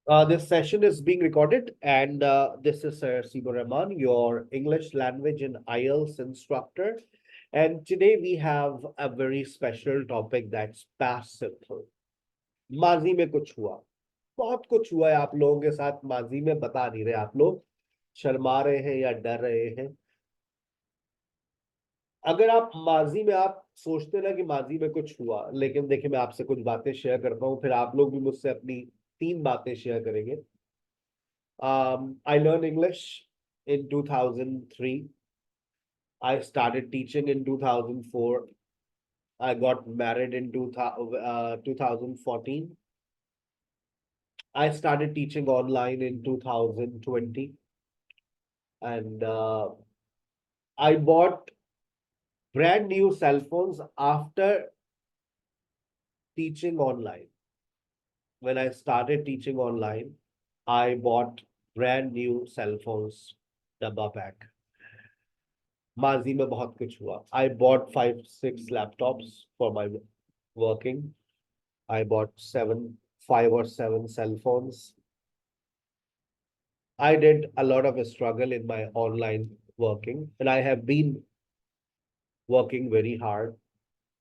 This session is being recorded, and this is Sir Sibo Rahman, your English language and IELTS instructor. And today we have a very special topic that's past simple. माजी में कुछ हुआ, बहुत कुछ हुआ है आप लोगों के साथ, माजी में बता नहीं रहे आप लोग, शर्मा रहे हैं या डर रहे हैं। अगर आप माजी में आप सोचते ना कि माजी में कुछ हुआ, लेकिन देखिए मैं आपसे कुछ बातें शेयर करता हूँ, फिर आप लोग भी मुझसे अपनी 3 बातें शेयर करेंगे। I learned English in 2003. I started teaching in 2004. I got married in 2014. I started teaching online in 2020. And I bought brand new cell phones after teaching online. When I started teaching online, I bought brand new cell phones, Dabba pack. माजी में बहुत कुछ हुआ. I bought 5-6 laptops for my working. I bought 5 or 7 cell phones. I did a lot of struggle in my online working, and I have been working very hard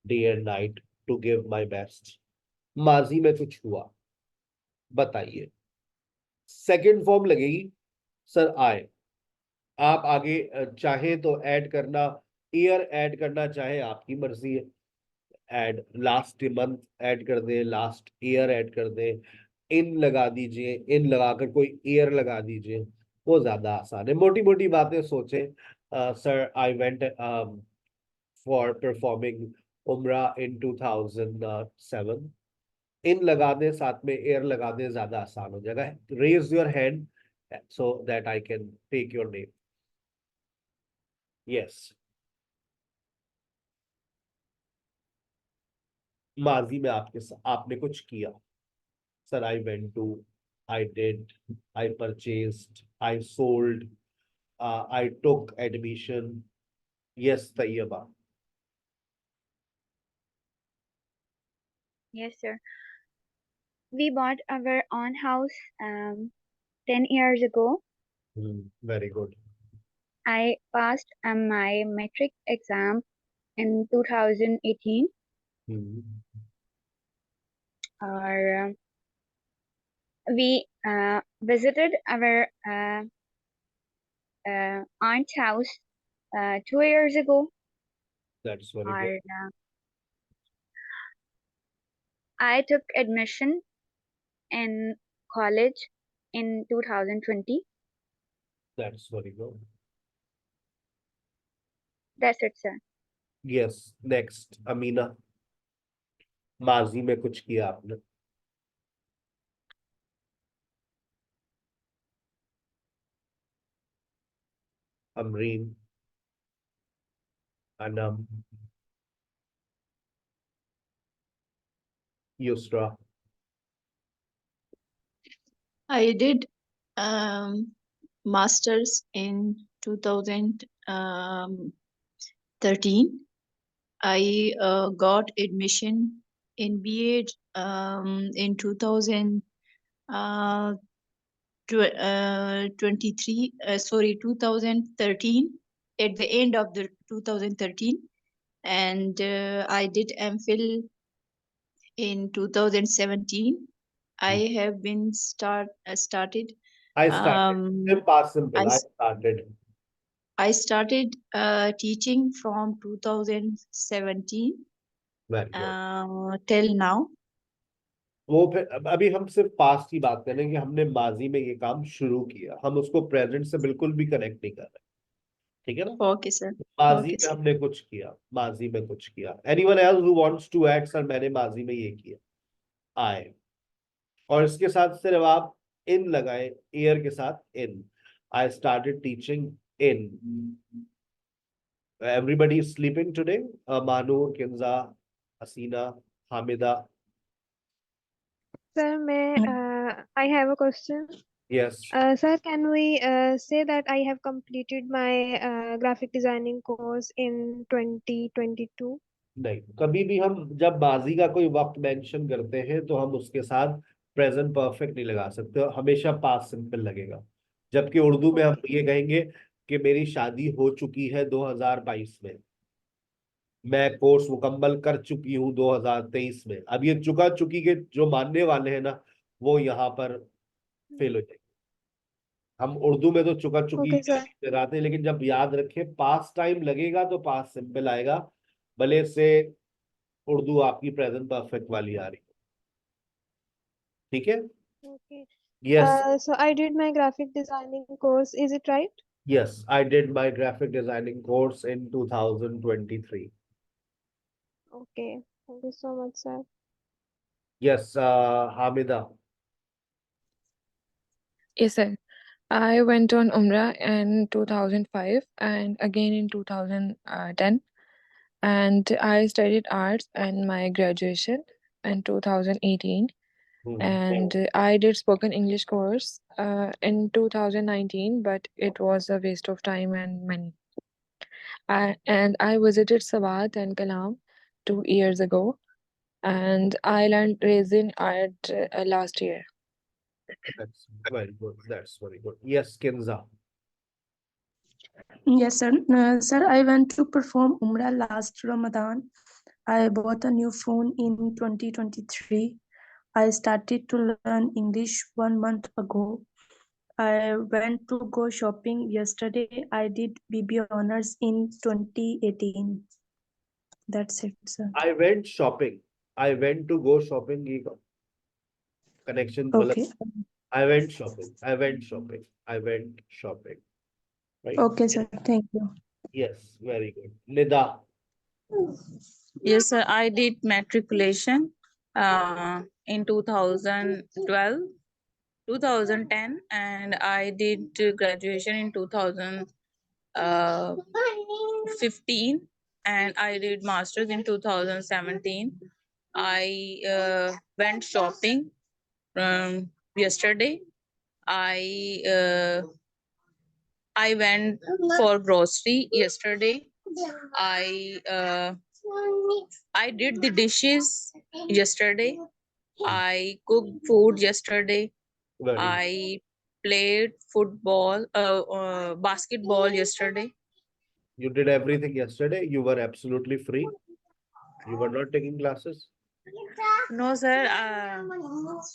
day and night to give my best. माजी में कुछ हुआ, बताइए. Second form लगेगी sir आए. आप आगे चाहे तो ऐड करना, ईयर ऐड करना चाहे आपकी मर्जी है. ऐड लास्ट मंथ ऐड कर दे, लास्ट ईयर ऐड कर दे, इन लगा दीजिए, इन लगाकर कोई ईयर लगा दीजिए, वो ज्यादा आसान है. मोटी मोटी बातें सोचे. Sir I went for performing उमरा इन 2007. इन लगा दे, साथ में एयर लगा दे, ज्यादा आसान हो जाएगा. Raise your hand so that I can take your name. Yes. माजी में आपने कुछ किया. Sir, I went to, I did, I purchased, I sold, I took admission. Yes, Tayyaba. Yes, sir. We bought our own house 10 years ago. Very good. I passed my metric exam in 2018. Hmm. We visited our aunt's house 2 years ago. That's very Or, good. I took admission in college in 2020. That's very good. That's it, sir. Yes. Next, Amina. माजी में कुछ किया आपने. Amreen. Anam. Yusra. I did masters in 2013. I got admission in B.Ed in 2013, at the end of the 2013, and I did MPhil in 2017. I have been started. I started. Past simple. I started teaching from 2017 Very good. till now. वो फिर अभी हम सिर्फ past की बात कर रहे हैं कि हमने माजी में ये काम शुरू किया, हम उसको प्रेजेंट से बिल्कुल भी कनेक्ट नहीं कर रहे. ठीक है ना. Okay, sir. माजी Okay, में sir. हमने कुछ किया, माजी में कुछ किया. Anyone else who wants to add, sir मैंने माजी में ये किया, आए. और इसके साथ सिर्फ आप इन लगाए, ईयर के साथ in. I started teaching in. Everybody is sleeping today. Manoor, Kinza, Hasina, Hamida. Sir, I have a question. Yes. Sir, can we say that I have completed my graphic designing course in 2022? नहीं, कभी भी हम जब माजी का कोई वक्त मेंशन करते हैं तो हम उसके साथ प्रेजेंट परफेक्ट नहीं लगा सकते, हमेशा पास्ट सिंपल लगेगा। जबकि उर्दू में हम ये कहेंगे कि मेरी शादी हो चुकी है 2022 में, मैं कोर्स मुकम्मल कर चुकी हूँ 2023 में। अब ये चुका चुकी के जो मानने वाले हैं ना, वो यहाँ पर फेल हो जाएंगे। हम उर्दू में तो चुका चुकी Okay, sir. लगाते हैं, लेकिन जब याद रखें पास्ट टाइम लगेगा तो पास्ट सिंपल आएगा, भले से उर्दू आपकी प्रेजेंट परफेक्ट वाली आ रही है। ठीक है। Okay. Yes So I did my graphic designing course. Is it right? Yes, I did my graphic designing course in 2023। Okay. Thank you so much, sir. Yes, Hamida. Yes, sir. I went on Umrah in 2005 and again in 2010. And I studied arts and my graduation in 2018. And I did spoken English course in 2019, but it was a waste of time and money. And I visited Sawat and Kalam 2 years ago, and I learned resin art last year. That's very good. That's very good. Yes, Kinza. Yes, sir. Sir, I went to perform Umrah last Ramadan. I bought a new phone in 2023. I started to learn English 1 month ago. I went to go shopping yesterday. I did BB honors in 2018. That's it, sir. I went shopping. I went to go shopping. ये connection गलत. Okay. I went shopping. I went shopping. I went shopping. Right? Okay, sir. Thank you. Yes, very good. Nida. Yes, sir. I did matriculation in 2012, 2010, and I did graduation in 2015, and I did masters in 2017. I went shopping yesterday. I went for grocery yesterday. I did the dishes yesterday. I cooked food yesterday. Very good. I played football, basketball yesterday. You did everything yesterday. You were absolutely free. You were not taking classes. No, sir.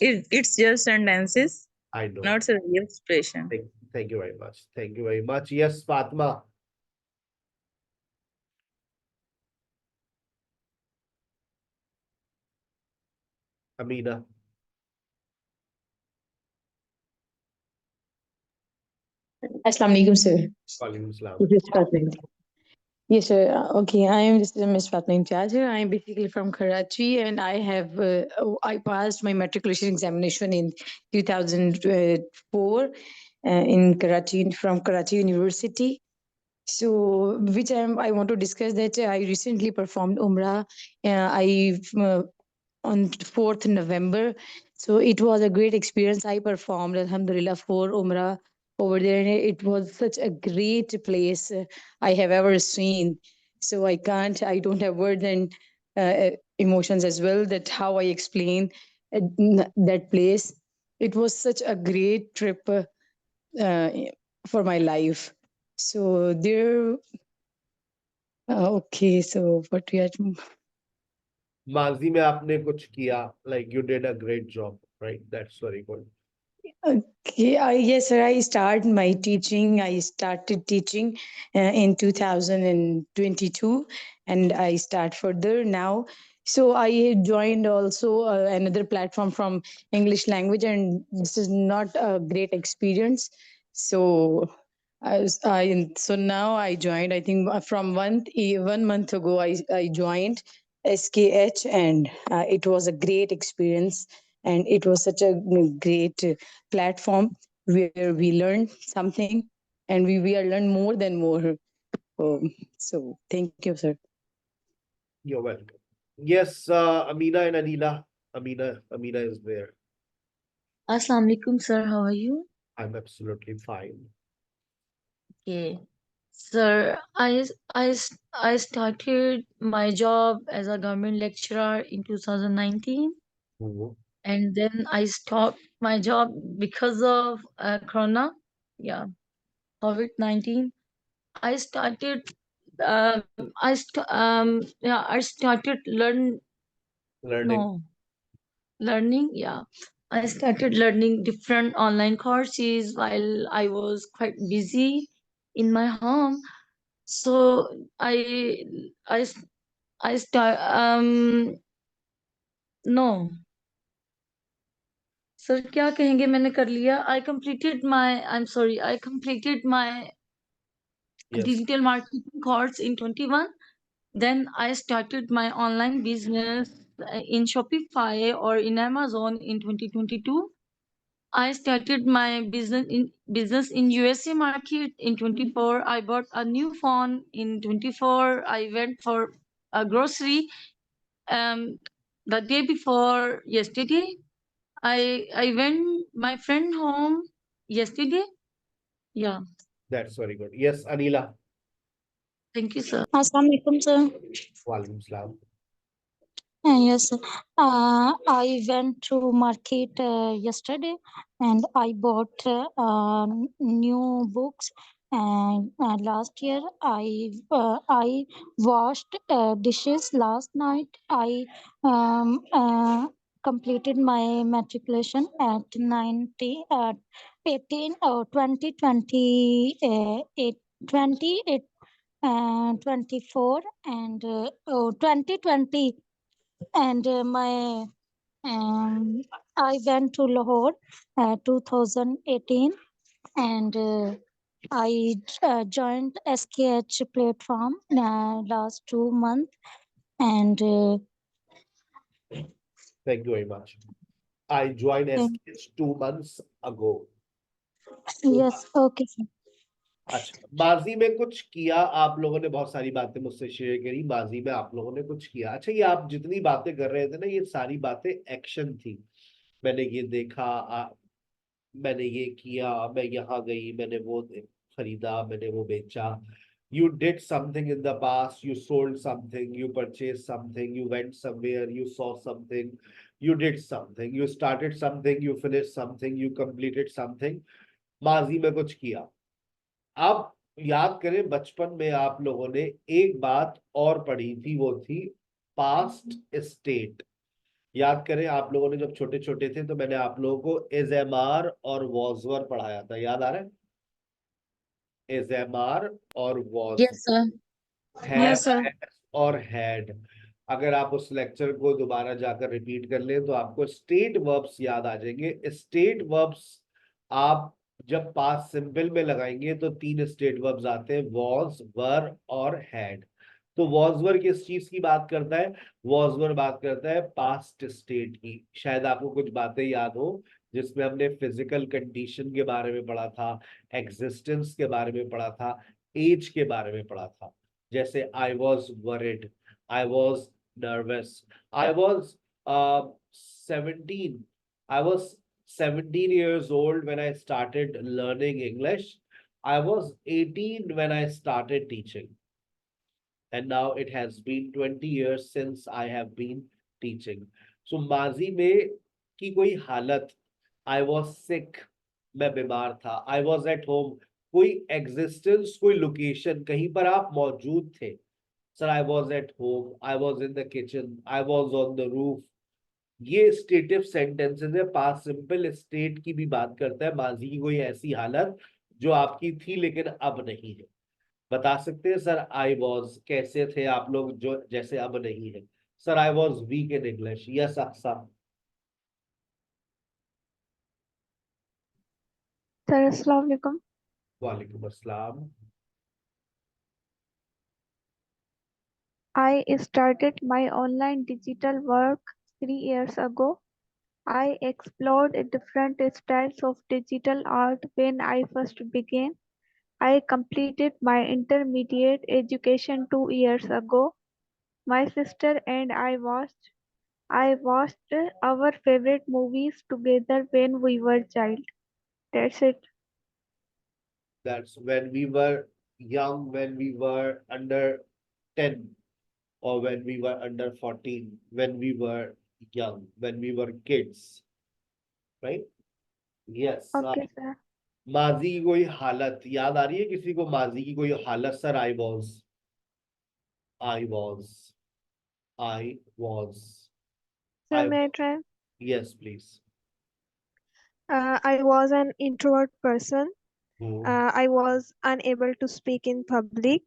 It's just sentences, I know. not a real situation. Thank you very much. Thank you very much. Yes, Fatma. Amina. Assalamu alaikum, sir. Walaikum salam. This is Fatma. Yes, sir. Okay, I am Miss Fatma Imtiaz. I am basically from Karachi, and I passed my matriculation examination in 2004 in Karachi from Karachi University. So, I want to discuss that I recently performed Umrah. On 4th November. So it was a great experience. I performed, Alhamdulillah, for Umrah over there. And it was such a great place I have ever seen. So I don't have words and emotions as well that how I explain that place. It was such a great trip for my life. So there, okay, so what we are. माजी में आपने कुछ किया, like you did a great job, right? That's very good. Okay, yes, sir. I started teaching in 2022, and I start further now. So I joined also another platform from English language, and this is not a great experience. So so now I joined. I think from 1 month ago, I joined SKH, and it was a great experience, and it was such a great platform where we learn something, and we are learn more than more. So thank you, sir. You're welcome. Yes, Amina and Anila. Amina is there. Assalamu alaikum, sir. How are you? I'm absolutely fine. Okay. Sir, I started my job as a government lecturer in 2019. Mhm. and then I stopped my job because of Corona. Yeah, COVID-19. I started. I started Learning. learning. Yeah, I started learning different online courses while I was quite busy in my home. So I I s- I start no. Sir क्या कहेंगे मैंने कर लिया I completed my I'm sorry I completed my Yes. digital marketing course in 21. Then I started my online business in Shopify or in Amazon in 2022. I started my business in USA market in 24. I bought a new phone in 24. I went for a grocery um the day before yesterday. I went my friend home yesterday. Yeah. That's very good. Yes, Anila. Thank you, sir. Assalamu alaikum, sir. Walaikum salam. Yes, sir. I went to market yesterday and I bought new books. And last year I washed dishes last night. I completed my matriculation at 18 or 2020 24 and 2020 and I went to Lahore 2018 and I joined SKH platform last 2 months and Thank you very much. I joined Thank- SKH 2 months ago. yes, okay, sir. अच्छा, माजी में कुछ किया आप लोगों ने, बहुत सारी बातें मुझसे शेयर करी, माजी में आप लोगों ने कुछ किया। अच्छा, ये आप जितनी बातें कर रहे थे ना, ये सारी बातें एक्शन थी। मैंने ये देखा, मैंने ये किया, मैं यहाँ गई, मैंने वो खरीदा, मैंने वो बेचा। You did something in the past, you sold something, you purchased something, you went somewhere, you saw something, you did something, you started something, you finished something, you completed something। माजी में कुछ किया। अब याद करें, बचपन में आप लोगों ने एक बात और पढ़ी थी, वो थी पास्ट स्टेट। याद करें, आप लोगों ने जब छोटे छोटे थे तो मैंने आप लोगों को एजेमार और वॉजवर पढ़ाया था, याद आ रहा है? एजेमार और was, Yes, sir. Yes, sir. और हैड। अगर आप उस लेक्चर को दोबारा जाकर रिपीट कर लें तो आपको स्टेट वर्ब्स याद आ जाएंगे। स्टेट वर्ब्स आप जब पास्ट सिंपल में लगाएंगे तो 3 स्टेट वर्ब्स आते हैं, वॉज, वर और हैड। तो वॉजवर किस चीज की बात करता है? वॉजवर बात करता है पास्ट स्टेट की। शायद आपको कुछ बातें याद हो जिसमें हमने फिजिकल कंडीशन के बारे में पढ़ा था, एग्जिस्टेंस के बारे में पढ़ा था, एज के बारे में पढ़ा था। जैसे I was worried, I was nervous, I was 17, I was 17 years old when I started learning English. I was 18 when I started teaching. And now it has been 20 years since I have been teaching. So माजी में की कोई हालत, I was sick, मैं बीमार था, I was at home, कोई existence, कोई location, कहीं पर आप मौजूद थे। Sir, I was at home, I was in the kitchen, I was on the roof। ये स्टेटिव सेंटेंसेस है, पास्ट सिंपल स्टेट की भी बात करता है, माजी की कोई ऐसी हालत जो आपकी थी लेकिन अब नहीं है। बता सकते हैं सर आई वॉज कैसे थे आप लोग जो जैसे अब नहीं है? Sir I was weak in English. Yes Aqsa. Sir, Assalamu alaikum. वालेकुम अस्सलाम। I started my online digital work 3 years ago. I explored different styles of digital art when I first began. I completed my intermediate education 2 years ago. My sister and I watched our favorite movies together when we were child. That's it. That's when we were young, when we were under 10 or when we were under 14, when we were young, when we were kids, right? Yes. Okay, sir. माजी की कोई हालत याद आ रही है किसी को? माजी की कोई हालत? Sir, I was, I was, Sir, I, may I try? yes, please. I was an introvert person. Hmm. I was unable to speak in public.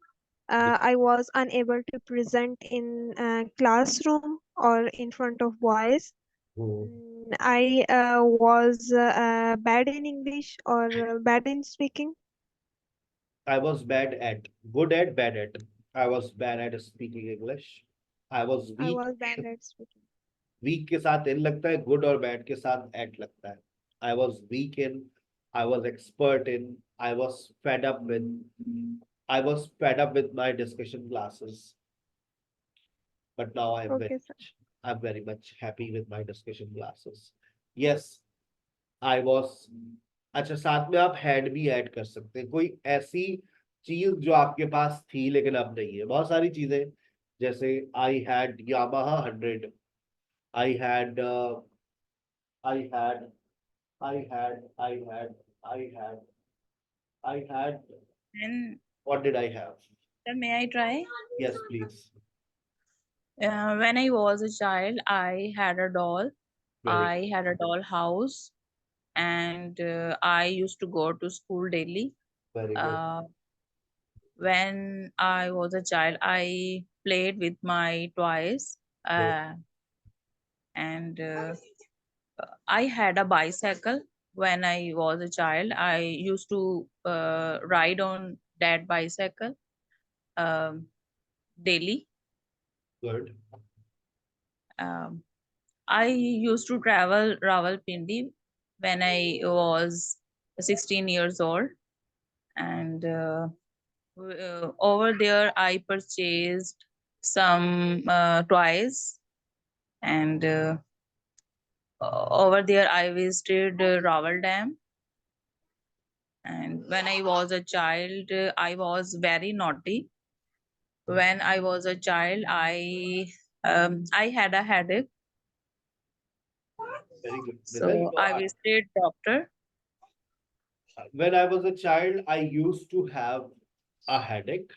I was unable to present in classroom or in front of boys. Hmm. I was bad in English or bad in speaking. I was good at, bad at. I was bad at speaking English. I was I weak. was bad at speaking. Weak के साथ इन लगता है, good और bad के साथ eight लगता है. I was weak in, I was expert in, I was fed up with, I was fed up with my discussion classes. But now Okay, sir. I'm very much happy with my discussion classes. Yes, I was. अच्छा, साथ में आप had भी add कर सकते हैं. कोई ऐसी चीज जो आपके पास थी लेकिन अब नहीं है. बहुत सारी चीजें, जैसे I had Yamaha 100. I had, I had, I had, I had, I had, I had. And What did I have? sir, may I try? Yes, please. When I was a child, I had a doll. Very, I had a doll house, and I used to go to school daily. very good. When I was a child, I played with my toys, and I had a bicycle. When I was a child, I used to ride on that bicycle daily. Good. Um, I used to travel Rawalpindi when I was 16 years old, and over there I purchased some toys, and over there I visited Rawal Dam. And when I was a child, I was very naughty. When I was a child, I had a headache, Very good. so I visited doctor. When I was a child, I used to have a headache.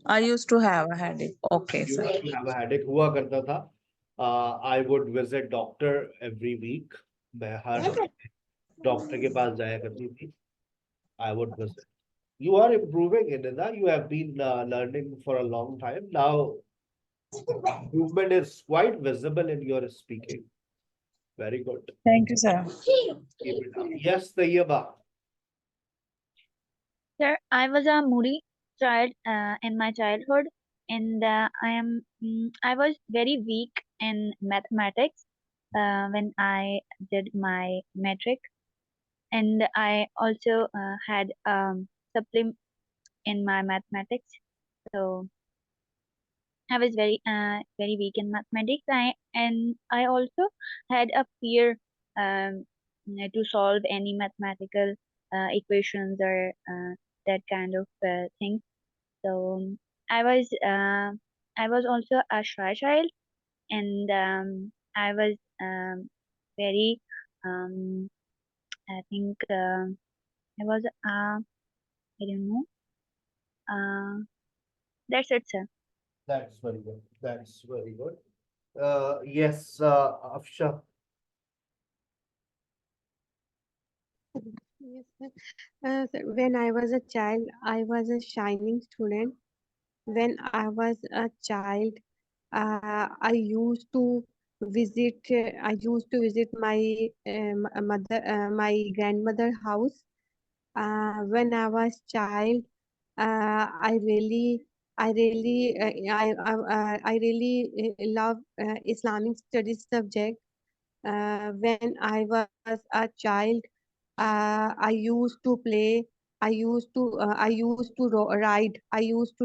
I used to have a headache. Okay, Used sir. to have a headache. हुआ करता था. I would visit doctor every week. मैं हर doctor के पास जाया करती थी. I would visit. You are improving, Inida. You have been learning for a long time. Now, improvement is quite visible in your speaking. Very good. Thank you, sir. Keep it up. Yes, Tayyaba. Sir, I was a moody child in my childhood, and I was very weak in mathematics when I did my metric, and I also had supplement in my mathematics. So I was very weak in mathematics. I also had a fear to solve any mathematical equations or that kind of things. So I was uh, I was also a shy child, and I was very I think I was I don't know. That's it, sir. That's very good. That's very good. Yes, Afsha. Yes, sir. Sir, when I was a child, I was a shining student. When I was a child, I used to visit my my grandmother house. When I was child, I really love Islamic studies subject. When I was a child, I used to play. I used to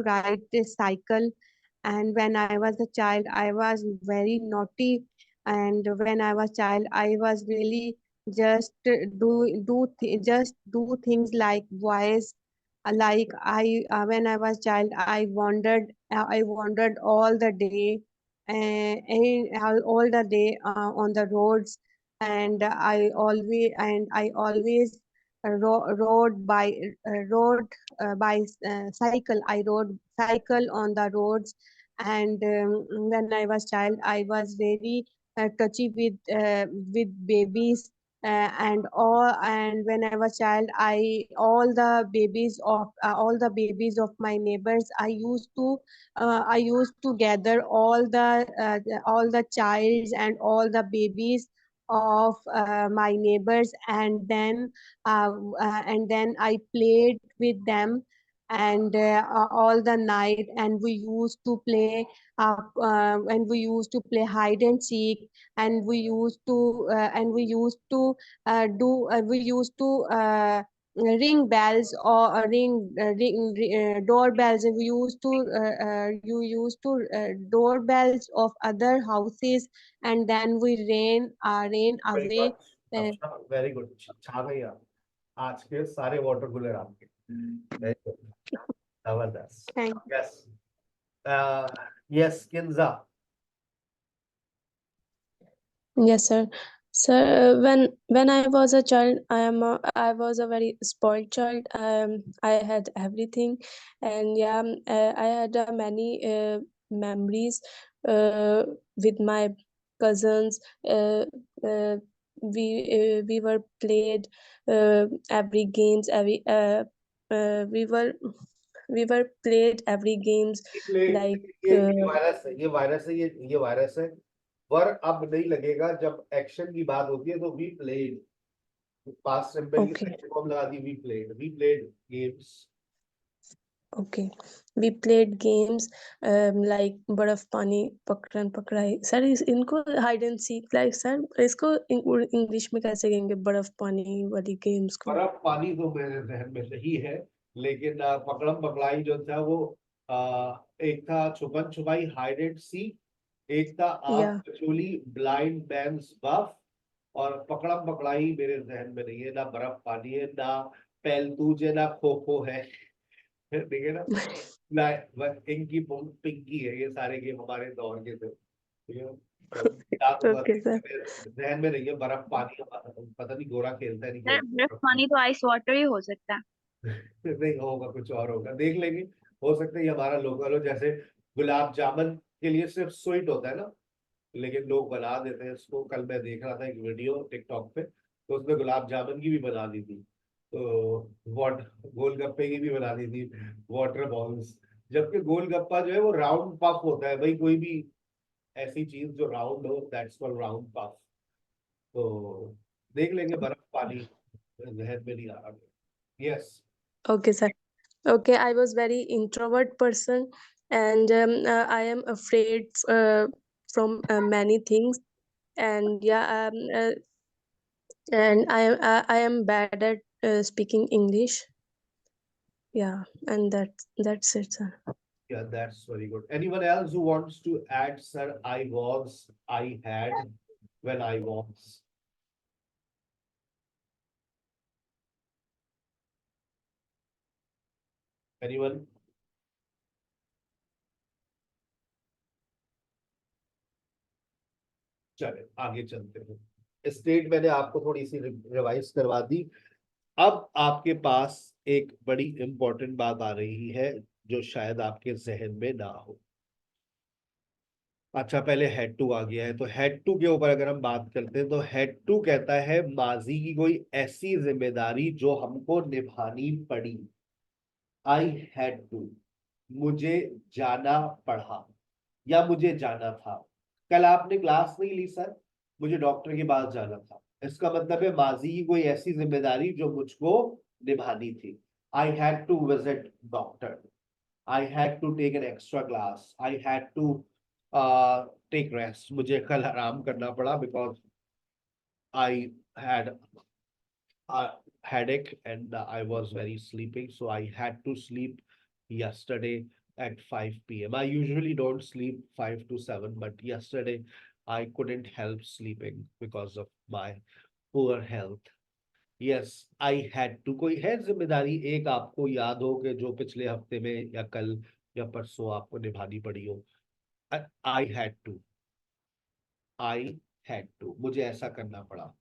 ride this cycle. And when I was a child, I was very naughty. And when I was child, I was really just just do things like boys. Like when I was child, I wandered all the day. all the day on the roads, and I always rode by cycle. I rode cycle on the roads, and when I was child, I was very touchy with babies. And when I was child, I all the babies of my neighbors, I used to gather all the childs and all the babies of my neighbors, and then I played with them, and all the night, and we used to play hide and seek, and we used to ring bells, or doorbells, and we used to you used to doorbells of other houses, and then we ran Very away. much. अच्छा, very good. छा गई आप आज के सारे water cooler आपके. Very good. जबरदस्त. Thank Yes. Yes, Kinza. Yes, sir. Sir, when I was a child, I was a very spoiled child. I had everything, and yeah, I had many memories with my cousins. We were played every games. We were played every games like ये virus है, ये virus है. पर अब नहीं लगेगा. जब action की बात होती है तो वी प्लेड. पास्ट सिंपल की okay. सेकंड फॉर्म लगा दी. We played games. Okay, we played games like बर्फ पानी पकड़न पकड़ाई. सर इनको hide and seek like sir इसको इंग्लिश में कैसे कहेंगे बर्फ पानी वाली गेम्स को? बर्फ पानी तो मेरे जहन में नहीं है, लेकिन पकड़म पकड़ाई जो था वो एक था छुपन छुपाई हाइड एंड सीक, एक था या आग कचोली ब्लाइंड मैन्स बफ, और पकड़म पकड़ाई मेरे जहन में नहीं है. ना बर्फ पानी है, ना पैलतूज है, ना खो खो है. ठीक है ना. ना इंकी पिंकी है. ये सारे गेम हमारे दौर के थे. ठीक है. तो याद होगा. Okay sir. जहन में नहीं है. बर्फ पानी पता नहीं गोरा खेलता है नहीं सर बर्फ खेलता. पानी तो आइस वाटर ही हो सकता है. नहीं होगा, कुछ और होगा, देख लेंगे. हो सकता है ये हमारा लोकल हो. जैसे गुलाब जामुन के लिए सिर्फ स्वीट होता है ना, लेकिन लोग बना देते हैं इसको. कल मैं देख रहा था एक वीडियो टिकटॉक पे, तो उसमें गुलाब जामुन की भी बना दी थी. तो गोलगप्पे की भी बना दी थी, वाटर बॉल्स. जबकि गोलगप्पा जो है वो राउंड पफ होता है भाई. कोई भी ऐसी चीज जो राउंड हो, दैट्स कॉल्ड राउंड पफ. तो देख लेंगे. बर्फ पानी जहन में नहीं आ रहा. Yes. Okay, sir. Okay, I was very introvert person, and I am afraid from many things, and yeah, and I am bad at speaking English. Yeah, and that's it, sir. Yeah, that's very good. Anyone else who wants to add, sir? I had, when I was. Anyone? चले आगे चलते हैं. State मैंने आपको थोड़ी सी revise करवा दी. अब आपके पास एक बड़ी इंपॉर्टेंट बात आ रही है जो शायद आपके जहन में ना हो. अच्छा, पहले हेड टू आ गया है, तो हेड टू के ऊपर अगर हम बात करते हैं तो हेड टू कहता है माजी की कोई ऐसी जिम्मेदारी जो हमको निभानी पड़ी. आई हैड टू, मुझे जाना पड़ा या मुझे जाना था. कल आपने क्लास नहीं ली सर, मुझे डॉक्टर के पास जाना था. इसका मतलब है माजी की कोई ऐसी जिम्मेदारी जो मुझको निभानी थी. I had to visit doctor. I had to take an extra class. I had to take rest. मुझे कल आराम करना पड़ा because I had headache and I was very sleeping, so I had to sleep yesterday at 5 p.m. I usually don't sleep 5 to 7, but yesterday I couldn't help sleeping because of my poor health. Yes, I had to. कोई है जिम्मेदारी एक आपको याद हो कि जो पिछले हफ्ते में या कल या परसों आपको निभानी पड़ी हो? I had to. I had to. मुझे ऐसा करना पड़ा.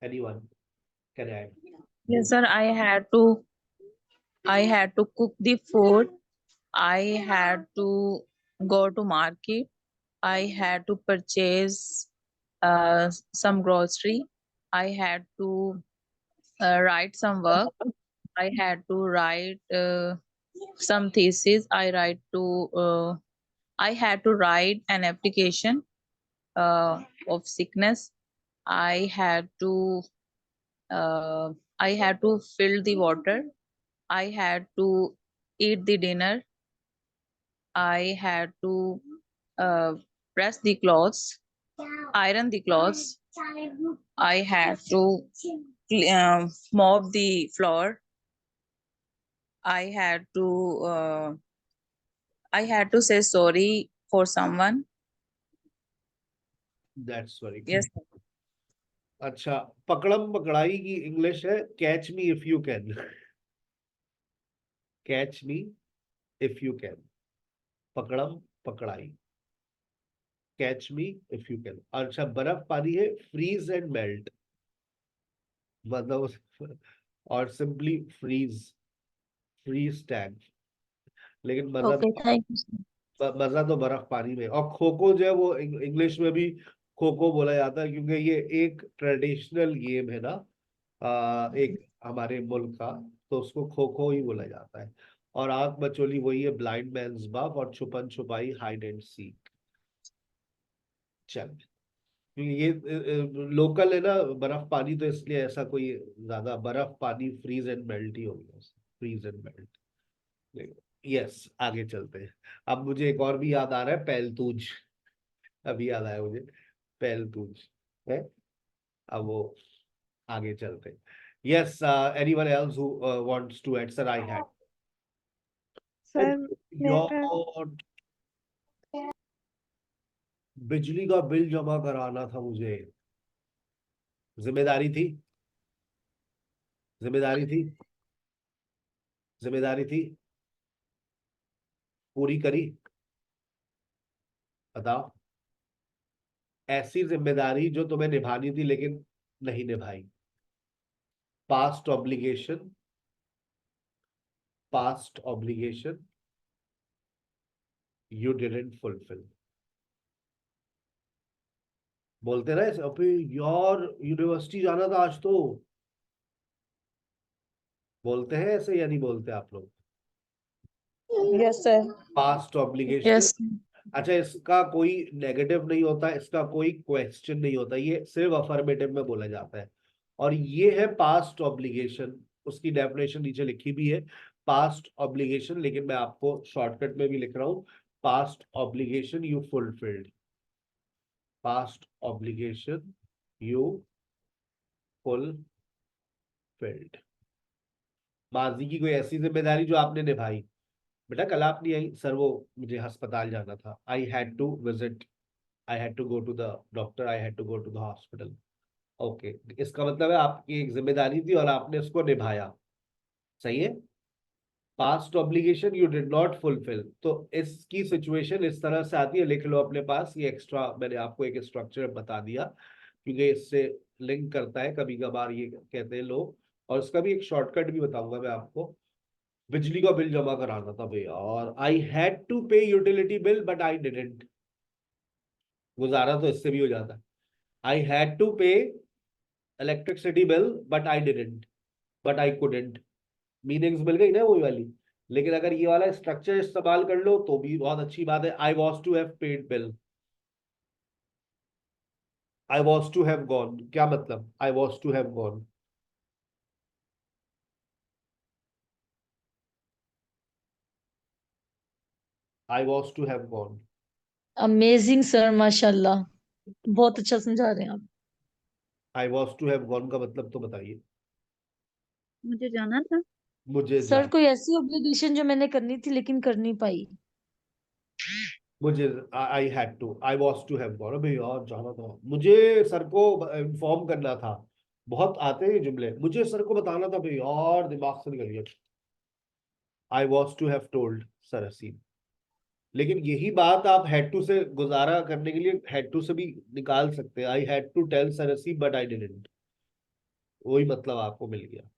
Anyone can add? Yes, sir. I had to cook the food. I had to go to market. I had to purchase some grocery. I had to write some work. I had to write some thesis. I had to write an application of sickness. I had to uh, I had to fill the water. I had to eat the dinner. I had to uh, press the clothes, iron the clothes. I had to mop the floor. I had to say sorry for someone. That's very good. Yes. अच्छा, पकड़म पकड़ाई की English है catch me if you can. Catch me if you can. पकड़म पकड़ाई. Catch me if you can. अच्छा, बर्फ पानी है फ्रीज एंड मेल्ट. मतलब और सिंपली फ्रीज टैग. लेकिन Okay, thank you, sir. मजा तो बर्फ पानी में. और खो खो जो है वो इंग्लिश में भी खो खो बोला जाता है क्योंकि ये एक ट्रेडिशनल गेम है ना, एक हमारे मुल्क का, तो उसको खो खो ही बोला जाता है. और आंख मचोली वही है ब्लाइंड मैन्स बाफ, और छुपन छुपाई हाइड एंड सीक. चल, क्योंकि ये लोकल है ना बर्फ पानी, तो इसलिए ऐसा कोई ज्यादा बर्फ पानी फ्रीज एंड मेल्ट ही हो गया. Freeze and melt. यस, आगे चलते हैं. अब मुझे एक और भी याद आ रहा है, पैलतूज. अभी याद आया मुझे, पैलतूज है. अब वो आगे चलते हैं. Yes, anyone else who wants to add? Sir, I had. Sir मेरा गॉड, बिजली का बिल जमा कराना था मुझे. जिम्मेदारी थी. जिम्मेदारी थी. जिम्मेदारी थी. पूरी करी. बताओ, ऐसी जिम्मेदारी जो तुम्हें निभानी थी लेकिन नहीं निभाई. Past obligation. Past obligation you didn't fulfil. बोलते रहे अबे यार यूनिवर्सिटी जाना था आज तो. बोलते हैं ऐसे या नहीं बोलते आप लोग? Yes, sir. Past obligation. Yes. अच्छा, इसका कोई नेगेटिव नहीं होता, इसका कोई क्वेश्चन नहीं होता, ये सिर्फ अफर्मेटिव में बोला जाता है. और ये है पास्ट ऑब्लिगेशन. उसकी डेफिनेशन नीचे लिखी भी है, पास्ट ऑब्लिगेशन, लेकिन मैं आपको शॉर्टकट में भी लिख रहा हूं. Past obligation you fulfilled. Past obligation you fulfilled. माजी की कोई ऐसी जिम्मेदारी जो आपने निभाई. बेटा कल आप नहीं आई सर, वो मुझे अस्पताल जाना था. I had to visit, I had to go to the doctor, I had to go to the hospital. Okay, इसका मतलब है आपकी एक जिम्मेदारी थी और आपने उसको निभाया. सही है. Past obligation you did not fulfil. तो इसकी सिचुएशन इस तरह से आती है, लिख लो अपने पास. ये एक्स्ट्रा मैंने आपको एक स्ट्रक्चर बता दिया क्योंकि इससे लिंक करता है कभी कभार, ये कहते हैं लोग. और उसका भी एक शॉर्टकट भी बताऊंगा मैं आपको. बिजली का बिल जमा कराना था भैया, और I had to pay utility bill but I didn't. गुजारा तो इससे भी हो जाता. I had to pay electricity bill but I didn't, but I couldn't. Meanings मिल गई ना वही वाली. लेकिन अगर ये वाला स्ट्रक्चर इस्तेमाल कर लो तो भी बहुत अच्छी बात है. I was to have paid bill. I was to have gone. क्या मतलब I was to have gone? I was to have gone. Amazing sir, माशाल्लाह, बहुत अच्छा समझा रहे हैं आप. I was to have gone का मतलब तो बताइए. मुझे जाना था मुझे सर, कोई ऐसी ऑब्लिगेशन जो मैंने करनी थी लेकिन कर नहीं पाई. मुझे I had to, I was to have gone. अबे यार जाना था मुझे, सर को इन्फॉर्म करना था. बहुत आते हैं जुमले, मुझे सर को बताना था भाई यार, दिमाग से निकल गया. I was to have told Sarseem. लेकिन यही बात आप हैड टू से गुजारा करने के लिए हैड टू से भी निकाल सकते हैं। I had to tell Sarseem but I didn't, वही मतलब आपको मिल गया।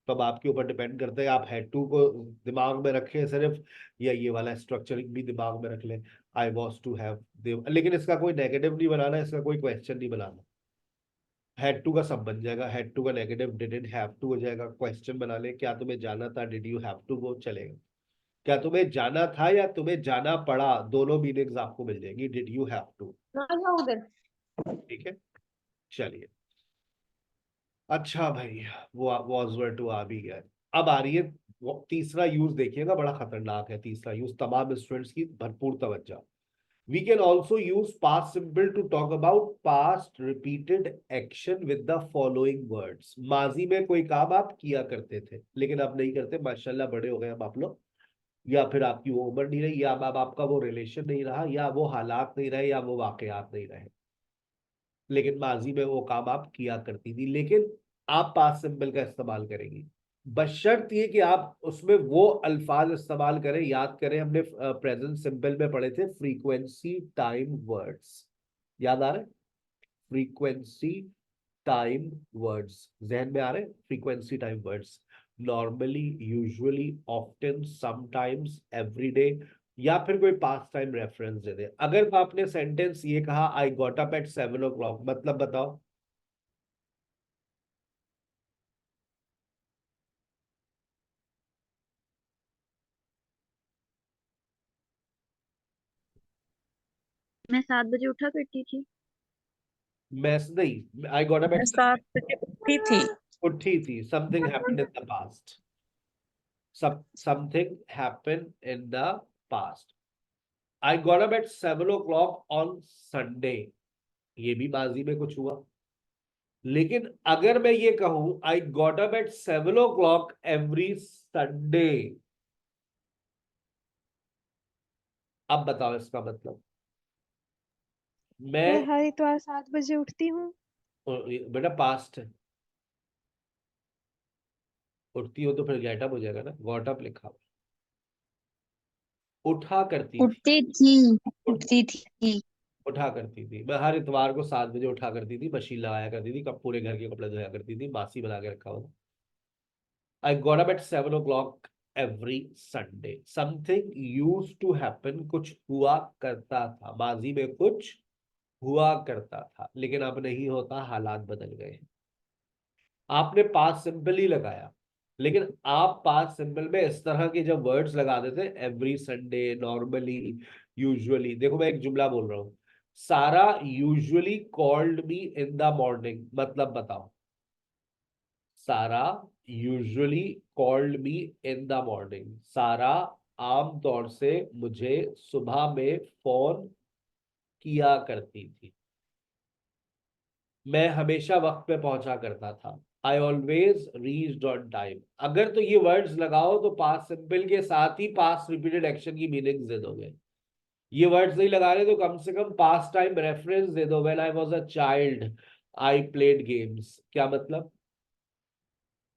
तब आपके ऊपर डिपेंड करता है आप हैड टू को दिमाग में रखें सिर्फ, या ये वाला स्ट्रक्चरिंग भी दिमाग में रख लें, आई वॉज टू हैव। लेकिन इसका कोई नेगेटिव नहीं बनाना, इसका कोई क्वेश्चन नहीं बनाना। हैड टू का सब बन जाएगा, हैड टू का नेगेटिव डिडंट हैव टू हो जाएगा। क्वेश्चन बना ले, क्या तुम्हें जाना था, did you have to go, चलेगा। क्या तुम्हें जाना था या तुम्हें जाना पड़ा, दोनों मीनिंग्स आपको मिल जाएंगी, डिड यू हैव टू। ठीक है, चलिए। अच्छा भाई, वो वॉज वर टू आ भी गया। अब आ रही है तीसरा यूज, देखिएगा बड़ा खतरनाक है तीसरा यूज, तमाम स्टूडेंट्स की भरपूर तवज्जो। We can also use past simple to talk about past repeated action with the following words. माजी में कोई काम आप किया करते थे लेकिन अब नहीं करते, माशाल्लाह बड़े हो गए अब आप लोग, या फिर आपकी वो उम्र नहीं रही, या अब आपका वो रिलेशन नहीं रहा, या वो हालात नहीं रहे, या वो वाकयात नहीं रहे, लेकिन माजी में वो काम आप किया करती थी, लेकिन आप पास्ट सिंपल का इस्तेमाल करेंगी। बशर्त ये कि आप उसमें वो अल्फाज इस्तेमाल करें, याद करें हमने प्रेजेंट सिंपल में पढ़े थे फ्रीक्वेंसी टाइम वर्ड्स, याद आ रहे? फ्रीक्वेंसी टाइम वर्ड्स जहन में आ रहे? Frequency time words, normally, usually, often, sometimes, everyday, या फिर कोई पास्ट टाइम रेफरेंस दे दे। अगर आपने सेंटेंस ये कहा I got up at 7 o'clock, मतलब बताओ। मैं 7 बजे उठा करती थी। मैं नहीं, आई गॉट अप एट 7 बजे उठी थी। उठी थी, something happened in the past, something happened in the past. I got up at 7 o'clock on Sunday, ये भी माजी में कुछ हुआ। लेकिन अगर मैं ये कहूं I got up at 7 o'clock every Sunday, अब बताओ इसका मतलब। मैं मैं हर इतवार 7 बजे उठती हूँ। बेटा पास्ट है, उठती हो तो फिर गेट अप हो जाएगा ना, गॉट अप लिखा हुआ। उठा करती थी, उठती थी। उठा करती थी। मैं हर इतवार को 7 बजे उठा करती थी, मशीन लगाया करती थी, कब पूरे घर के कपड़े धोया करती थी, मासी बना के रखा हुआ। I got up at 7 o'clock every Sunday. Something used to happen, कुछ हुआ करता था, माजी में कुछ हुआ करता था, लेकिन अब नहीं होता, हालात बदल गए। आपने पास्ट सिंपल ही लगाया, लेकिन आप पास्ट सिंपल में इस तरह के जब वर्ड्स लगा देते, एवरी संडे, नॉर्मली, यूजुअली। देखो मैं एक जुमला बोल रहा हूं, सारा usually called me in the morning, मतलब बताओ। सारा usually called me in the morning, सारा आमतौर से मुझे सुबह में फोन किया करती थी। मैं हमेशा वक्त पे पहुंचा करता था, I always reached on time. अगर तो ये वर्ड्स लगाओ तो पास्ट सिंपल के साथ ही पास्ट रिपीटेड एक्शन की मीनिंग्स दे दोगे। ये वर्ड्स नहीं लगा रहे तो कम से कम पास्ट टाइम रेफरेंस दे दो। When I was a child I played games, क्या मतलब?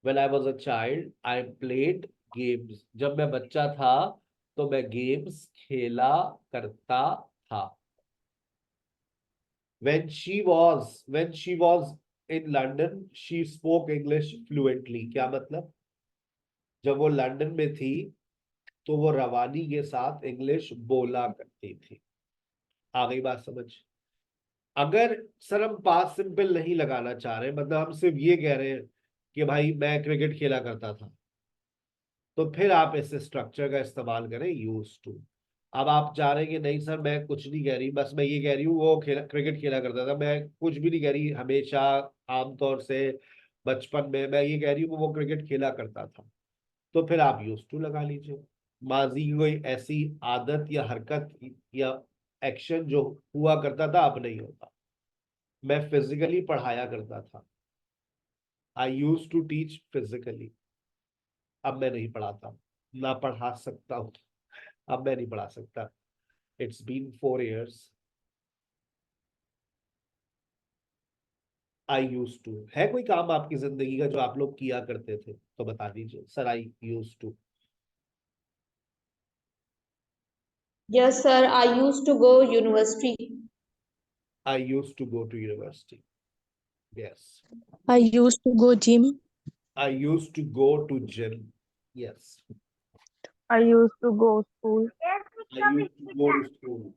When I was a child I played games, जब मैं बच्चा था तो मैं गेम्स खेला करता था। when she was in London she spoke English fluently, क्या मतलब? जब वो लंदन में थी तो वो रवानी के साथ इंग्लिश बोला करती थी। आ गई बात समझ? अगर सर हम पास्ट सिंपल नहीं लगाना चाह रहे, मतलब हम सिर्फ ये कह रहे हैं कि भाई मैं क्रिकेट खेला करता था, तो फिर आप इस स्ट्रक्चर का इस्तेमाल करें, यूज टू। अब आप चाह रहे हैं कि नहीं सर मैं कुछ नहीं कह रही, बस मैं ये कह रही हूँ वो क्रिकेट खेला करता था, मैं कुछ भी नहीं कह रही, हमेशा, आमतौर से, बचपन में, मैं ये कह रही हूँ वो क्रिकेट खेला करता था, तो फिर आप यूज टू लगा लीजिए। माजी की कोई ऐसी आदत या हरकत या एक्शन जो हुआ करता था अब नहीं होता। मैं फिजिकली पढ़ाया करता था, I use to teach physically, अब मैं नहीं पढ़ाता, ना पढ़ा सकता हूँ, अब मैं नहीं पढ़ा सकता। It's been 4 years। I use to है कोई काम आपकी जिंदगी का जो आप लोग किया करते थे तो बता दीजिए, sir I use to. Yes, sir. I used to go university. I used to go to university. Yes. I used to go gym. I used to go to gym. Yes. I used to go school. I used to go to school.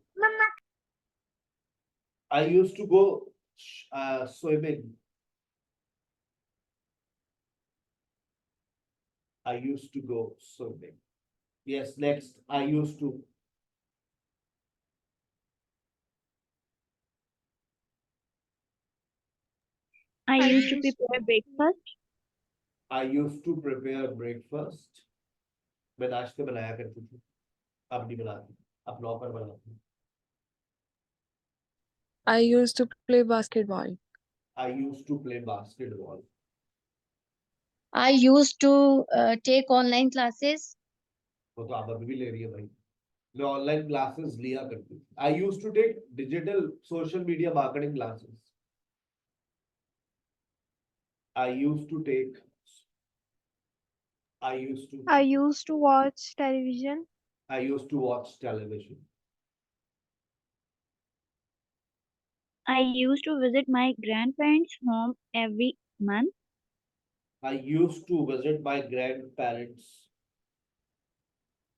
I used to go swimming. I used to go swimming. Yes, next. I used to. I used to prepare breakfast. I used to prepare breakfast. मैं नाश्ते बनाया करती थी. अब नहीं बनाती. अब नौकर बनाती हूँ. I used to play basketball. I used to play basketball. I used to take online classes. वो तो आप अभी भी ले रही है भाई. मैं ऑनलाइन क्लासेस लिया करती थी. I used to take digital social media marketing classes. I used to take. I used to. I used to watch television. I used to watch television. I used to visit my grandparents' home every month. I used to visit my grandparents'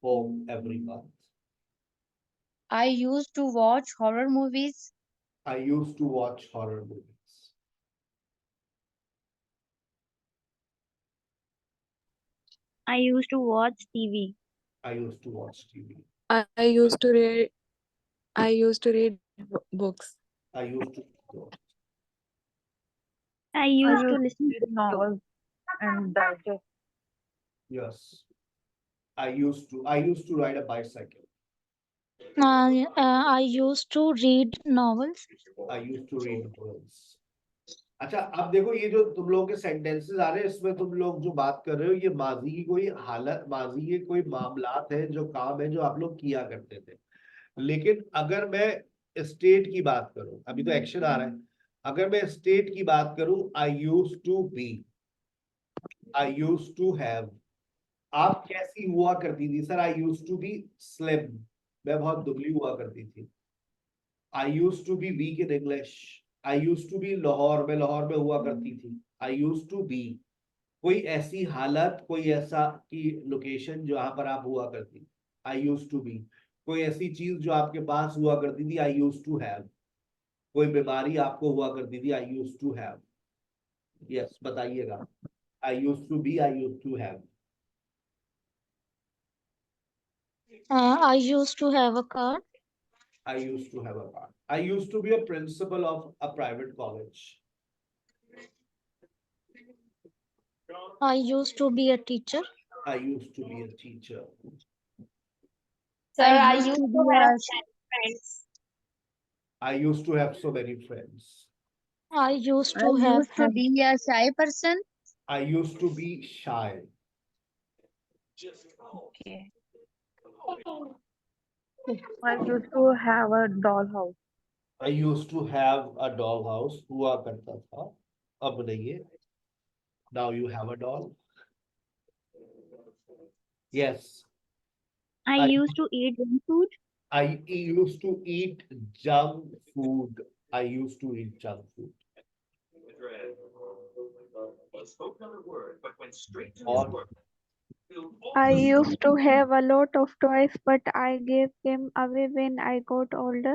home every month. I used to watch horror movies. I used to watch horror movies. I used to watch TV. I used to watch TV. I used to read. I used to read books. I used to. I I used to used to listen read novels and digest. Yes. I used to ride a bicycle. I used to read novels. I used to read novels. अच्छा, अब देखो ये जो तुम लोगों के sentences आ रहे हैं इसमें तुम लोग जो बात कर रहे हो ये माजी की कोई हालत, माजी के कोई मामलात है, जो काम है जो आप लोग किया करते थे. लेकिन अगर मैं स्टेट की बात करूं, अभी तो एक्शन आ रहा है. अगर मैं स्टेट की बात करूं, I use to be, I use to have. आप कैसी हुआ करती थी? Sir I use to be slim, मैं बहुत दुबली हुआ करती थी. I use to be weak in English. I use to be Lahore, मैं लाहौर में हुआ करती थी. आई यूज टू बी कोई ऐसी हालत, कोई ऐसा की लोकेशन जहां पर आप हुआ करती. आई यूज टू बी कोई ऐसी चीज जो आपके पास हुआ करती थी. आई यूज टू हैव कोई बीमारी आपको हुआ करती थी. I use to have. Yes, बताइएगा. I use to be, I use to have. I used to have a car. I used to have a car. I used to be a principal of a private college. I used to be a teacher. I used to be a teacher. Sir, I used to have friends. I used to have so many friends. I used I to have used to be a shy person. I used to be shy. Okay. I used to have a dollhouse. I used to have a dollhouse. हुआ करता था. अब नहीं है. Now you have a doll. Yes. I used to eat junk food. I used to eat junk food. I used to eat junk food. Or I used to have a lot of toys, but I gave them away when I got older.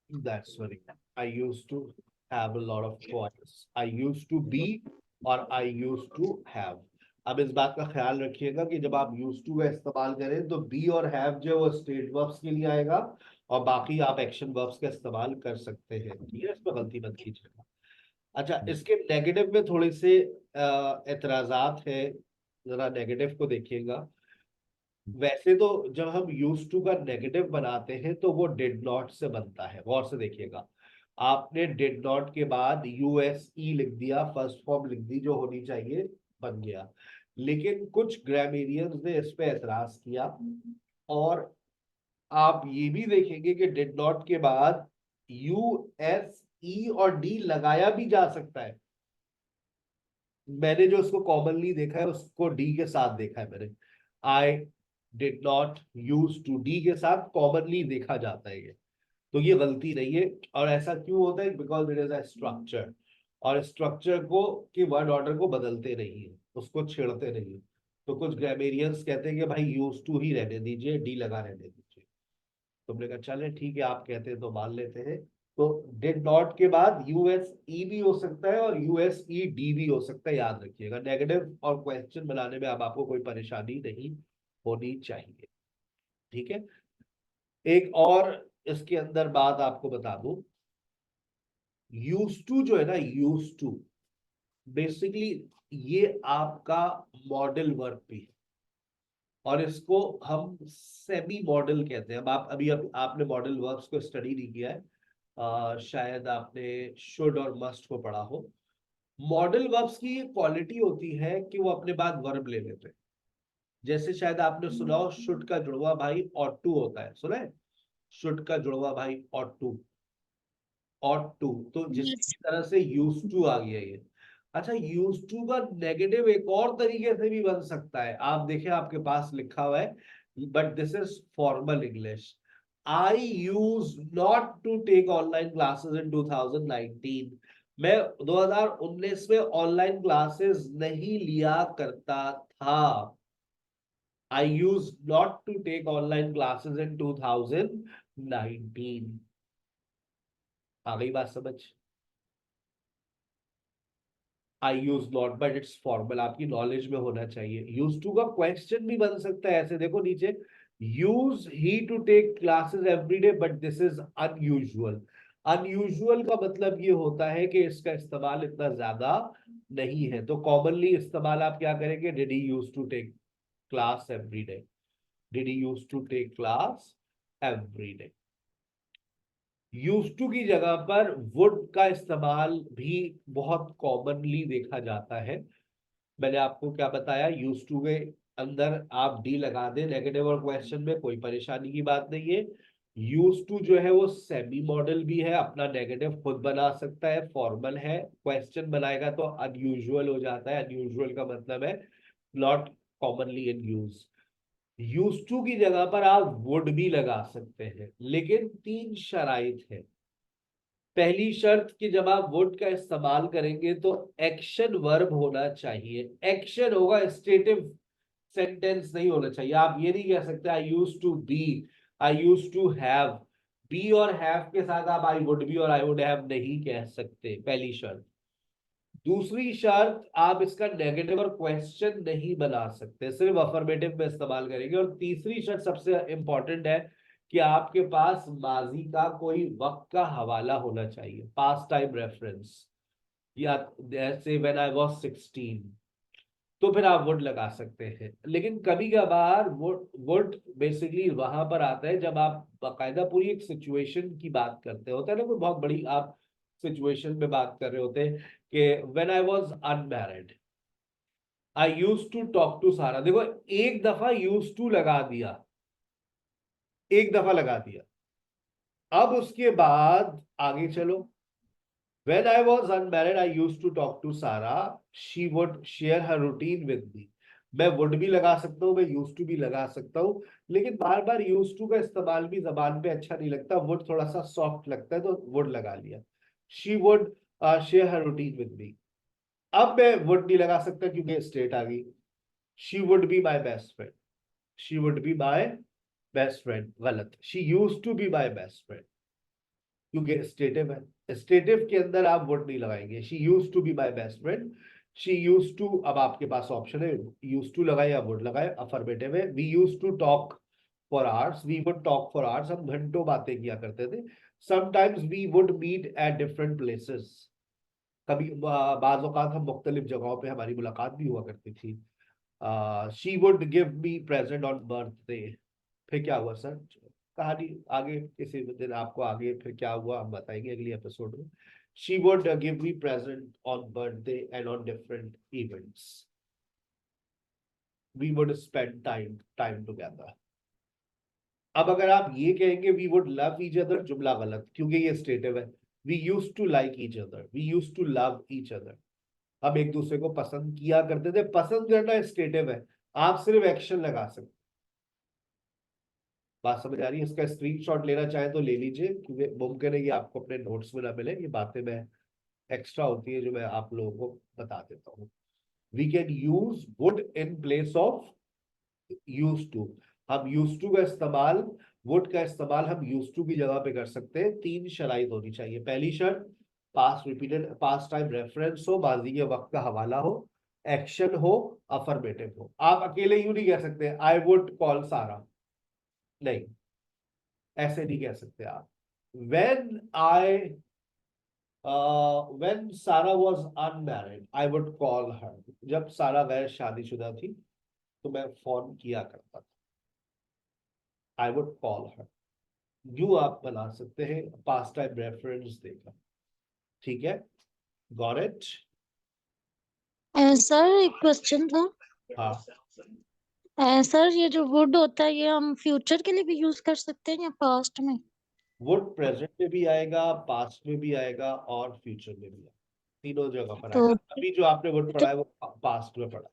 that's very good. I used to have a lot of toys. I used to be और I used to have. अब इस बात का ख्याल रखिएगा कि जब आप used to का इस्तेमाल करें तो be और have जो है वो स्टेट वर्ब्स के लिए आएगा और बाकी आप एक्शन वर्ब्स का इस्तेमाल कर सकते हैं. ठीक है, इसमें गलती मत कीजिएगा. अच्छा, इसके नेगेटिव में थोड़े से एतराजात है. जरा नेगेटिव को देखिएगा. वैसे तो जब हम यूज टू का नेगेटिव बनाते हैं तो वो डिड नॉट से बनता है. गौर से देखिएगा. आपने डिड नॉट के बाद यूएसई लिख दिया, फर्स्ट फॉर्म लिख दी जो होनी चाहिए, बन गया. लेकिन कुछ ग्रामेरियंस ने इस पे एतराज किया और आप ये भी देखेंगे कि डिड नॉट के बाद यूएसई और डी लगाया भी जा सकता है. मैंने जो उसको कॉमनली देखा है उसको डी के साथ देखा है मैंने. I did not, use to, D के साथ कॉमनली देखा जाता है ये, तो ये गलती नहीं है। और ऐसा क्यों होता है? Because it is a structure, और स्ट्रक्चर को की वर्ड ऑर्डर को बदलते नहीं है, उसको छेड़ते नहीं है। तो कुछ ग्रामेरियंस कहते हैं कि भाई यूज टू ही रहने दीजिए, डी लगा रहने दीजिए। तुमने कहा चले ठीक है, आप कहते हैं तो मान लेते हैं। तो डिड नॉट के बाद यूएसई भी हो सकता है और यूएसई डी भी हो सकता है, याद रखिएगा। नेगेटिव और क्वेश्चन बनाने में अब आपको कोई परेशानी नहीं होनी चाहिए, ठीक है। एक और इसके अंदर बात आपको बता दूं, यूज टू जो है ना, यूज टू बेसिकली ये आपका मॉडल वर्ब भी है, और इसको हम सेमी मॉडल कहते हैं। अब आप आपने मॉडल वर्ब्स को स्टडी नहीं किया है, शायद आपने शुड और मस्ट को पढ़ा हो। मॉडल वर्ब्स की क्वालिटी होती है कि वो अपने बाद वर्ब ले लेते हैं। जैसे शायद आपने सुना हो, शुड का जुड़वा भाई ऑट टू होता है, सुना है? शुड का जुड़वा भाई ऑट टू, ऑट टू, तो जिसकी तरह से यूज टू आ गया ये। अच्छा, यूज टू का नेगेटिव एक और तरीके से भी बन सकता है, आप देखें आपके पास लिखा हुआ है, but this is formal English. I use not to take online classes in 2019। मैं 2019 में ऑनलाइन क्लासेस नहीं लिया करता था। I use not to take online classes in 2019। आ गई बात समझ? I use not, but it's formal, आपकी नॉलेज में होना चाहिए। यूज टू का क्वेश्चन भी बन सकता है ऐसे, देखो नीचे, use he to take classes every day but this is unusual. Unusual का मतलब ये होता है कि इसका इस्तेमाल इतना ज्यादा नहीं है। तो कॉमनली इस्तेमाल आप क्या करेंगे? Did he use to take class every day, did he use to take class every day. Use to की जगह पर वुड का इस्तेमाल भी बहुत कॉमनली देखा जाता है। मैंने आपको क्या बताया, यूज टू के अंदर आप डी लगा दें नेगेटिव और क्वेश्चन में, कोई परेशानी की बात नहीं है। यूज टू जो है वो सेमी मॉडल भी है, अपना नेगेटिव खुद बना सकता है, फॉर्मल है। क्वेश्चन बनाएगा तो अनयूजुअल हो जाता है, अनयूजुअल का मतलब है not commonly in use. Use to की जगह पर आप वुड भी लगा सकते हैं, लेकिन 3 शराइत है। पहली शर्त कि जब आप वुड का इस्तेमाल करेंगे तो एक्शन वर्ब होना चाहिए। एक्शन होगा, स्टेटिव सेंटेंस नहीं होना चाहिए। आप ये नहीं कह सकते I use to be, I use to have. Be और हैव के साथ आप आई वुड बी और आई वुड हैव नहीं कह सकते, पहली शर्त। दूसरी शर्त, आप इसका नेगेटिव और क्वेश्चन नहीं बना सकते, सिर्फ अफर्मेटिव में इस्तेमाल करेंगे। और तीसरी शर्त सबसे इंपॉर्टेंट है कि आपके पास माजी का कोई वक्त का हवाला होना चाहिए, पास्ट टाइम रेफरेंस, या जैसे व्हेन आई वाज 16, तो फिर आप वुड लगा सकते हैं। लेकिन कभी कभार वुड बेसिकली वहां पर आता है जब आप बाकायदा पूरी एक सिचुएशन की बात करते होते हैं ना, कोई बहुत बड़ी आप सिचुएशन में बात कर रहे होते हैं कि when I was unmarried I used to talk to Sara. देखो, एक दफा यूज्ड टू लगा दिया, एक दफा लगा दिया, अब उसके बाद आगे चलो। When I was unmarried, I used to talk to Sarah. She would share her routine with me. मैं would भी लगा सकता हूँ, मैं used to भी लगा सकता हूँ, लेकिन बार बार used to का इस्तेमाल भी जबान पे अच्छा नहीं लगता। would थोड़ा सा सॉफ्ट लगता है, तो would लगा लिया। She would share her routine with me. अब मैं would नहीं लगा सकता क्योंकि स्टेट आ गई। She would be my best friend. She would be my best friend, गलत। She used to be my best friend, क्योंकि स्टेटिव है। स्टेटिव के अंदर आप वुड नहीं लगाएंगे। She used to be my best friend, she used to, अब आपके पास ऑप्शन है यूज्ड टू लगाए या वुड लगाए। अफर्मेटिव है। We used to talk for hours, we would talk for hours, हम घंटों बातें किया करते थे। Sometimes we would meet at different places, कभी बाज़ औक़ात हम मुख्तलिफ जगहों पे हमारी मुलाकात भी हुआ करती थी। She would give me present on birthday. फिर क्या हुआ सर? कहानी आगे किसी दिन आपको आगे फिर क्या हुआ हम बताएंगे अगली एपिसोड में। She would give me present on birthday and on different events. We would spend time together. अब अगर आप ये कहेंगे we would love each other, जुमला गलत, क्योंकि ये स्टेटिव है। We used to like each other, we used to love each other. हम एक दूसरे को पसंद किया करते थे। पसंद करना स्टेटिव है, आप सिर्फ एक्शन लगा सकते। बात समझ आ रही है? इसका स्क्रीनशॉट लेना चाहे तो ले लीजिए, क्योंकि मुमकिन है कि आपको अपने नोट्स में ना मिले, ये बातें मैं एक्स्ट्रा होती है जो मैं आप लोगों को बता देता हूँ। We can use would in place of use to. हम यूज टू का इस्तेमाल, वुड का इस्तेमाल हम यूज टू की जगह पे कर सकते हैं। 3 शराइत होनी चाहिए। पहली शर्त, past repeated, past time reference हो, माजी के वक्त का हवाला हो, एक्शन हो, अफर्मेटिव हो। आप अकेले यूं नहीं कह सकते आई वुड कॉल सारा, नहीं, ऐसे नहीं कह सकते आप। when Sarah was unmarried, I would call her. जब सारा गैर शादीशुदा थी तो मैं फोन किया करता था। I would call her. यूं आप बना सकते हैं पास्ट टाइम रेफरेंस देकर। ठीक है, गॉट इट? सर एक क्वेश्चन था। हाँ, सर ये जो वुड होता है ये हम फ्यूचर के लिए भी यूज कर सकते हैं या पास्ट में? वुड प्रेजेंट में भी आएगा, पास्ट में भी आएगा और फ्यूचर में भी आएगा, तीनों जगह पर तो आएगा। अभी जो आपने वुड पढ़ा है वो पास्ट में पढ़ा।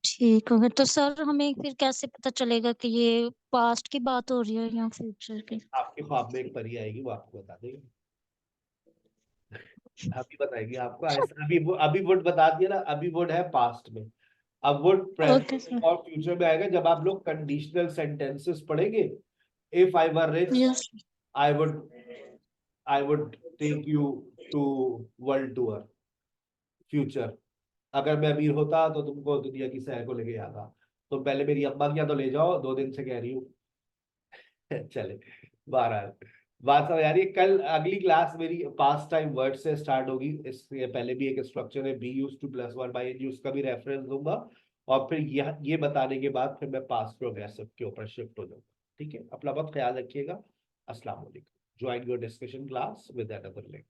ठीक है, तो सर हमें फिर कैसे पता चलेगा कि ये पास्ट की बात हो रही है या फ्यूचर की? आपके ख्वाब में एक परी आएगी, वो आपको बता देगी। अभी बताएगी आपको। अभी वुड बता दिया ना, अभी वुड है पास्ट में। अब वुड ओके प्रेजेंट और फ्यूचर में आएगा जब आप लोग कंडीशनल सेंटेंसेस पढ़ेंगे। If I were rich, yes. I would take you to world tour. Future, अगर मैं अमीर होता तो तुमको दुनिया की सैर को लेके आता। तो पहले मेरी अम्मा के यहाँ तो ले जाओ, 2 दिन से कह रही हूँ। चले, 12 बात समझ आ रही है? कल अगली क्लास मेरी पास्ट टाइम वर्ड से स्टार्ट होगी। इससे पहले भी एक स्ट्रक्चर है be use to plus 1 by N, उसका भी रेफरेंस दूंगा। और फिर ये बताने के बाद फिर मैं पास्ट प्रोग्रेसिव के ऊपर शिफ्ट हो जाऊंगा। ठीक है, अपना बहुत ख्याल रखिएगा। अस्सलाम वालेकुम। Join your discussion class with another link.